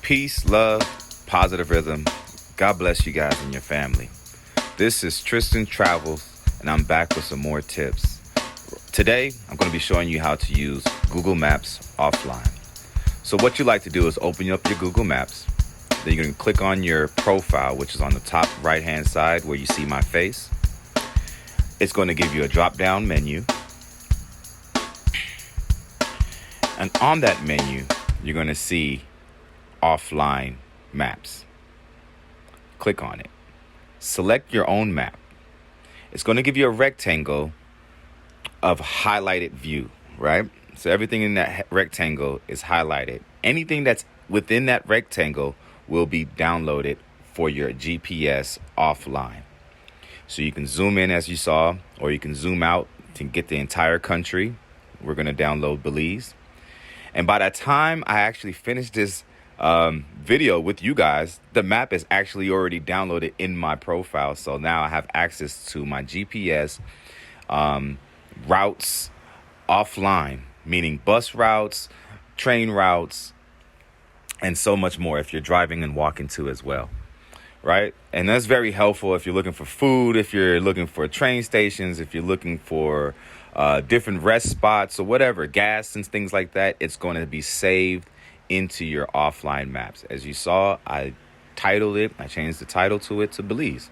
Peace, love, positive rhythm. God bless you guys and your family. This is Tristan Travels, and I'm back with some more tips. Today, I'm going to be showing you how to use Google Maps offline. So what you like to do is open up your Google Maps. Then you're going to click on your profile, which is on the top right-hand side where you see my face. It's going to give you a drop-down menu. And on that menu, you're going to see offline maps. Click on it. Select your own map. It's going to give you a rectangle of highlighted view, right? So everything in that rectangle is highlighted. Anything that's within that rectangle will be downloaded for your GPS offline. So you can zoom in as you saw, or you can zoom out to get the entire country. We're going to download Belize. And by the time I actually finish this video with you guys, the map is actually already downloaded in my profile. So now I have access to my GPS routes offline, meaning bus routes, train routes, and so much more if you're driving and walking too as well, right? And that's very helpful if you're looking for food, if you're looking for train stations, if you're looking for different rest spots or whatever, gas and things like that. It's going to be saved into your offline maps. As you saw, I changed the title to it to Belize.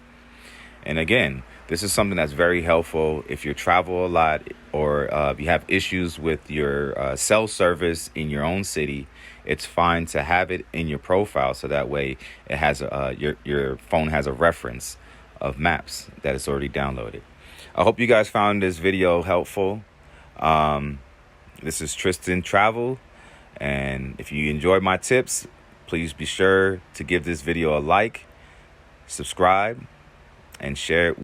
And again, this is something that's very helpful if you travel a lot, or if you have issues with your cell service in your own city. It's fine to have it in your profile, so that way it has your phone has a reference of maps that it's already downloaded. I hope you guys found this video helpful. This is Tristan Travel, and if you enjoyed my tips, please be sure to give this video a like, subscribe, and share it